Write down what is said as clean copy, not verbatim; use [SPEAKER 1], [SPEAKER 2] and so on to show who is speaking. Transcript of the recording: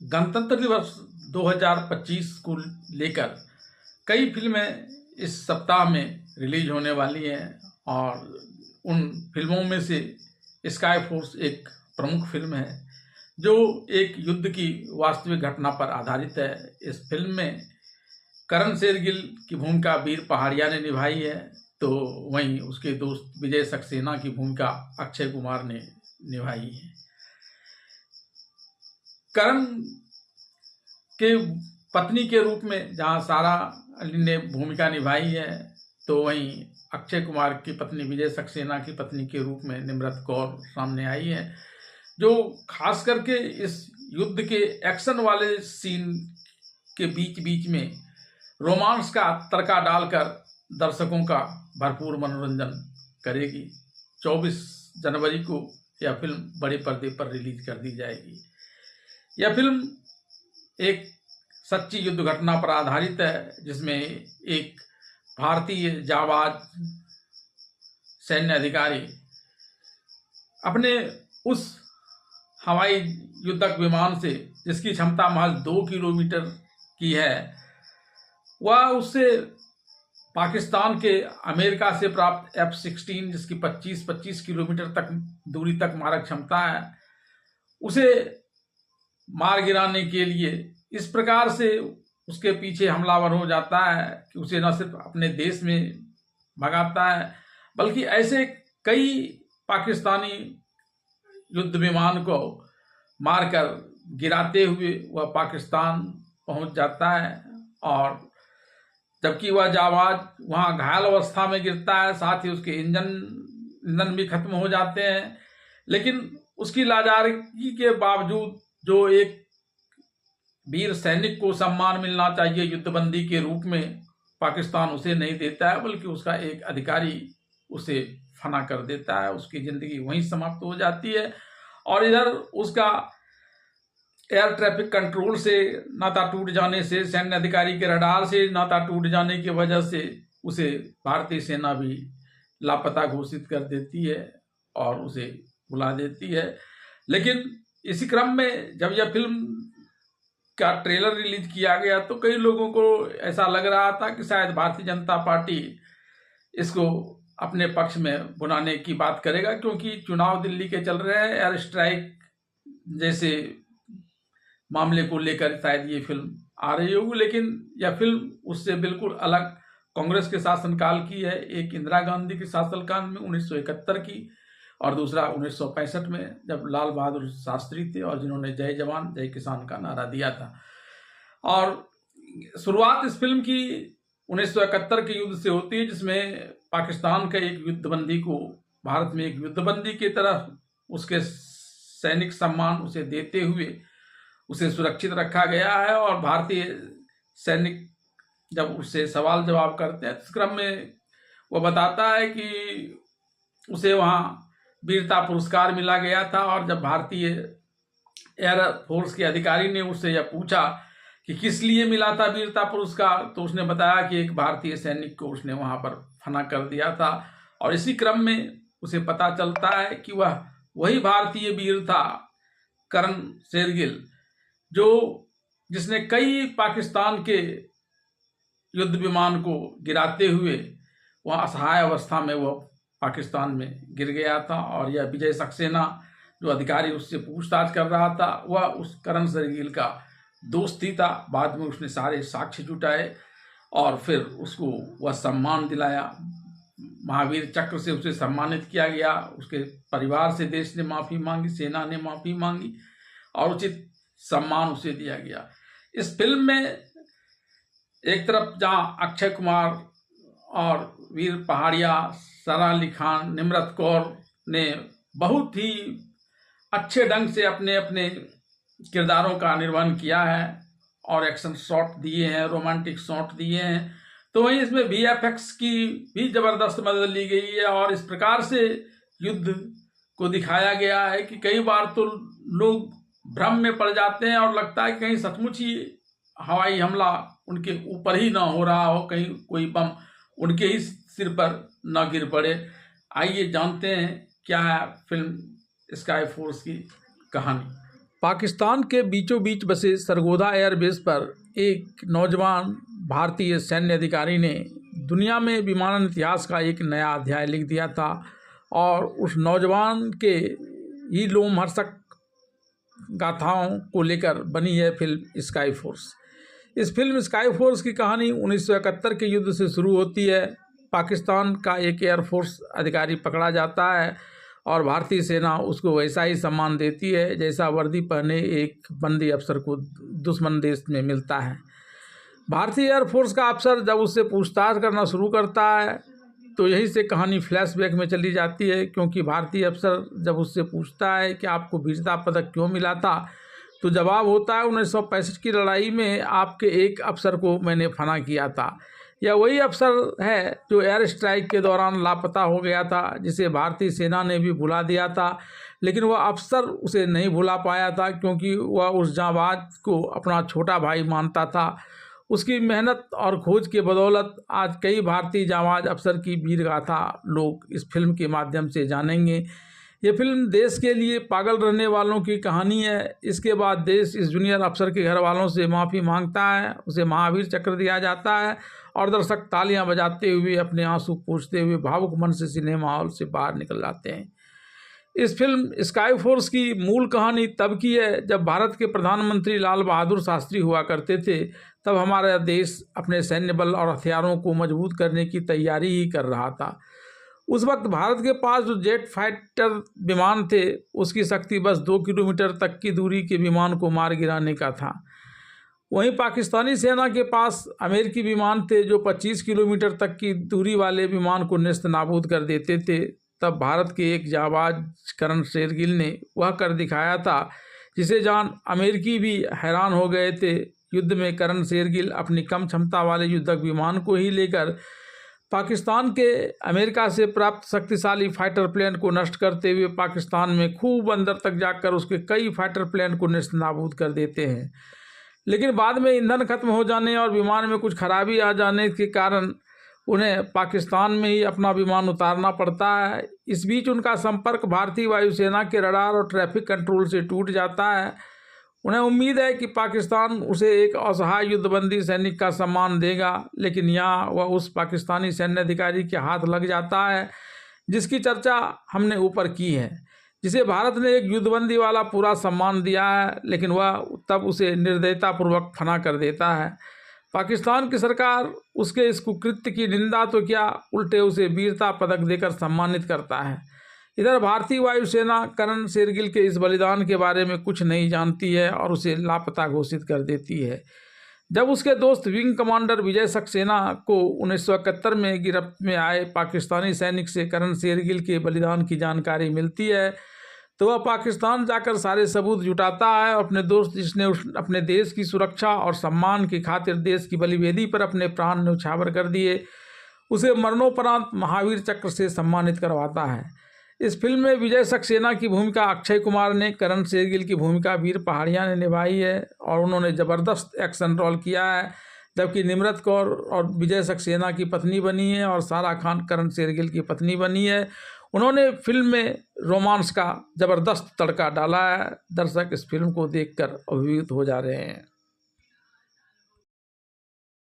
[SPEAKER 1] गणतंत्र दिवस 2025 को लेकर कई फिल्में इस सप्ताह में रिलीज होने वाली हैं और उन फिल्मों में से स्काई फोर्स एक प्रमुख फिल्म है जो एक युद्ध की वास्तविक घटना पर आधारित है। इस फिल्म में करण शेरगिल की भूमिका वीर पहाड़िया ने निभाई है, तो वहीं उसके दोस्त विजय सक्सेना की भूमिका अक्षय कुमार ने निभाई है। करण के पत्नी के रूप में जहां सारा अली ने भूमिका निभाई है, तो वहीं अक्षय कुमार की पत्नी विजय सक्सेना की पत्नी के रूप में निम्रत कौर सामने आई है, जो खास करके इस युद्ध के एक्शन वाले सीन के बीच बीच में रोमांस का तड़का डालकर दर्शकों का भरपूर मनोरंजन करेगी। 24 जनवरी को यह फिल्म बड़े पर्दे पर रिलीज कर दी जाएगी। यह फिल्म एक सच्ची युद्ध घटना पर आधारित है, जिसमें एक भारतीय जाबाज सैन्य अधिकारी अपने उस हवाई युद्धक विमान से, जिसकी क्षमता महज 2 किलोमीटर की है, वह उससे पाकिस्तान के अमेरिका से प्राप्त F-16 जिसकी 25 किलोमीटर तक दूरी तक मारक क्षमता है, उसे मार गिराने के लिए इस प्रकार से उसके पीछे हमलावर हो जाता है कि उसे न सिर्फ अपने देश में भगाता है, बल्कि ऐसे कई पाकिस्तानी युद्ध विमान को मारकर गिराते हुए वह पाकिस्तान पहुंच जाता है। और जबकि वह जाबाज वहां घायल अवस्था में गिरता है, साथ ही उसके ईंधन भी खत्म हो जाते हैं, लेकिन उसकी लाचारी के बावजूद जो एक वीर सैनिक को सम्मान मिलना चाहिए युद्धबंदी के रूप में, पाकिस्तान उसे नहीं देता है, बल्कि उसका एक अधिकारी उसे फना कर देता है। उसकी जिंदगी वहीं समाप्त हो जाती है। और इधर उसका एयर ट्रैफिक कंट्रोल से नाता टूट जाने से, सैन्य अधिकारी के रडार से नाता टूट जाने की वजह से उसे भारतीय सेना भी लापता घोषित कर देती है और उसे बुला देती है। लेकिन इसी क्रम में जब यह फिल्म का ट्रेलर रिलीज किया गया, तो कई लोगों को ऐसा लग रहा था कि शायद भारतीय जनता पार्टी इसको अपने पक्ष में बुलाने की बात करेगा, क्योंकि चुनाव दिल्ली के चल रहे हैं। एयर स्ट्राइक जैसे मामले को लेकर शायद ये फिल्म आ रही होगी, लेकिन यह फिल्म उससे बिल्कुल अलग कांग्रेस के शासनकाल की है। एक इंदिरा गांधी के शासनकाल में 1971 की, और दूसरा 1965 में जब लाल बहादुर शास्त्री थे और जिन्होंने जय जवान जय किसान का नारा दिया था। और शुरुआत इस फिल्म की 1971 के युद्ध से होती है, जिसमें पाकिस्तान का एक युद्धबंदी को भारत में एक युद्धबंदी की तरह उसके सैनिक सम्मान उसे देते हुए उसे सुरक्षित रखा गया है। और भारतीय सैनिक जब उससे सवाल जवाब करते हैं, इस क्रम में वह बताता है कि उसे वहाँ वीरता पुरस्कार मिला गया था। और जब भारतीय एयर फोर्स के अधिकारी ने उससे यह पूछा कि किस लिए मिला था वीरता पुरस्कार, तो उसने बताया कि एक भारतीय सैनिक को उसने वहां पर फना कर दिया था। और इसी क्रम में उसे पता चलता है कि वह वही भारतीय वीर था, करण शेरगिल, जिसने कई पाकिस्तान के युद्ध विमान को गिराते हुए वह असहाय अवस्था में वह पाकिस्तान में गिर गया था। और यह विजय सक्सेना जो अधिकारी उससे पूछताछ कर रहा था, वह उस करण शेरगिल का दोस्त ही था। बाद में उसने सारे साक्ष्य जुटाए और फिर उसको वह सम्मान दिलाया, महावीर चक्र से उसे सम्मानित किया गया। उसके परिवार से देश ने माफ़ी मांगी, सेना ने माफ़ी मांगी और उचित सम्मान उसे दिया गया। इस फिल्म में एक तरफ जहाँ अक्षय कुमार और वीर पहाड़िया, सारा अली खान, निम्रत कौर ने बहुत ही अच्छे ढंग से अपने अपने किरदारों का निर्वहन किया है और एक्शन शॉट दिए हैं, रोमांटिक शॉट दिए हैं, तो वहीं इसमें VFX की भी जबरदस्त मदद ली गई है। और इस प्रकार से युद्ध को दिखाया गया है कि कई बार तो लोग भ्रम में पड़ जाते हैं और लगता है कि कहीं सचमुच ही हवाई हमला उनके ऊपर ही ना हो रहा हो, कहीं कोई बम उनके ही सिर पर ना गिर पड़े। आइए जानते हैं क्या है फिल्म स्काई फोर्स की कहानी। पाकिस्तान के बीचों बीच बसे सरगोधा एयरबेस पर एक नौजवान भारतीय सैन्य अधिकारी ने दुनिया में विमानन इतिहास का एक नया अध्याय लिख दिया था और उस नौजवान के ही लोमहर्षक गाथाओं को लेकर बनी है फिल्म स्काई फोर्स। इस फिल्म स्काई फोर्स की कहानी 1971 के युद्ध से शुरू होती है। पाकिस्तान का एक एयरफोर्स अधिकारी पकड़ा जाता है और भारतीय सेना उसको वैसा ही सम्मान देती है जैसा वर्दी पहने एक बंदी अफसर को दुश्मन देश में मिलता है। भारतीय एयरफोर्स का अफसर जब उससे पूछताछ करना शुरू करता है तो यहीं से कहानी फ्लैशबैक में चली जाती है, क्योंकि भारतीय अफसर जब उससे पूछता है कि आपको वीरता पदक क्यों मिला था, तो जवाब होता है 1965 की लड़ाई में आपके एक अफसर को मैंने फना किया था। यह वही अफसर है जो एयर स्ट्राइक के दौरान लापता हो गया था, जिसे भारतीय सेना ने भी भुला दिया था, लेकिन वह अफसर उसे नहीं भुला पाया था क्योंकि वह उस जांबाज को अपना छोटा भाई मानता था। उसकी मेहनत और खोज के बदौलत आज कई भारतीय जांबाज अफसर की वीर गाथा लोग इस फिल्म के माध्यम से जानेंगे। ये फिल्म देश के लिए पागल रहने वालों की कहानी है। इसके बाद देश इस जूनियर अफसर के घर वालों से माफ़ी मांगता है, उसे महावीर चक्र दिया जाता है और दर्शक तालियां बजाते हुए अपने आंसू पोंछते हुए भावुक मन से सिनेमा हॉल से बाहर निकल जाते हैं। इस फिल्म स्काई फोर्स की मूल कहानी तब की है जब भारत के प्रधानमंत्री लाल बहादुर शास्त्री हुआ करते थे। तब हमारा देश अपने सैन्य बल और हथियारों को मजबूत करने की तैयारी ही कर रहा था। उस वक्त भारत के पास जो जेट फाइटर विमान थे उसकी शक्ति बस 2 किलोमीटर तक की दूरी के विमान को मार गिराने का था। वहीं पाकिस्तानी सेना के पास अमेरिकी विमान थे जो 25 किलोमीटर तक की दूरी वाले विमान को नेस्त नाबूद कर देते थे। तब भारत के एक जाबाज करण शेरगिल ने वह कर दिखाया था जिसे जान अमेरिकी भी हैरान हो गए थे। युद्ध में करण शेरगिल अपनी कम क्षमता वाले युद्धक विमान को ही लेकर पाकिस्तान के अमेरिका से प्राप्त शक्तिशाली फाइटर प्लेन को नष्ट करते हुए पाकिस्तान में खूब अंदर तक जाकर उसके कई फाइटर प्लेन को नेस्त नाबूद कर देते हैं। लेकिन बाद में ईंधन खत्म हो जाने और विमान में कुछ खराबी आ जाने के कारण उन्हें पाकिस्तान में ही अपना विमान उतारना पड़ता है। इस बीच उनका संपर्क भारतीय वायुसेना के रडार और ट्रैफिक कंट्रोल से टूट जाता है। उन्हें उम्मीद है कि पाकिस्तान उसे एक असहाय युद्धबंदी सैनिक का सम्मान देगा, लेकिन यहाँ वह उस पाकिस्तानी सैन्य अधिकारी के हाथ लग जाता है जिसकी चर्चा हमने ऊपर की है, जिसे भारत ने एक युद्धबंदी वाला पूरा सम्मान दिया है, लेकिन वह तब उसे निर्दयतापूर्वक फना कर देता है। पाकिस्तान की सरकार उसके इस कुकृत्य की निंदा तो क्या, उल्टे उसे वीरता पदक देकर सम्मानित करता है। इधर भारतीय वायुसेना करण शेरगिल के इस बलिदान के बारे में कुछ नहीं जानती है और उसे लापता घोषित कर देती है। जब उसके दोस्त विंग कमांडर विजय सक्सेना को 1971 में गिरफ्त में आए पाकिस्तानी सैनिक से करण शेरगिल के बलिदान की जानकारी मिलती है तो वह पाकिस्तान जाकर सारे सबूत जुटाता है। अपने दोस्त जिसने अपने देश की सुरक्षा और सम्मान की खातिर देश की बलिवेदी पर अपने प्राण न्यौछावर कर दिए, उसे मरणोपरांत महावीर चक्र से सम्मानित करवाता है। इस फिल्म में विजय सक्सेना की भूमिका अक्षय कुमार ने, करण शेरगिल की भूमिका वीर पहाड़िया ने निभाई है और उन्होंने ज़बरदस्त एक्शन रोल किया है। जबकि निम्रत कौर और विजय सक्सेना की पत्नी बनी है और सारा खान करण शेरगिल की पत्नी बनी है। उन्होंने फिल्म में रोमांस का ज़बरदस्त तड़का डाला है। दर्शक इस फिल्म को देखकर अभिभूत हो जा रहे हैं।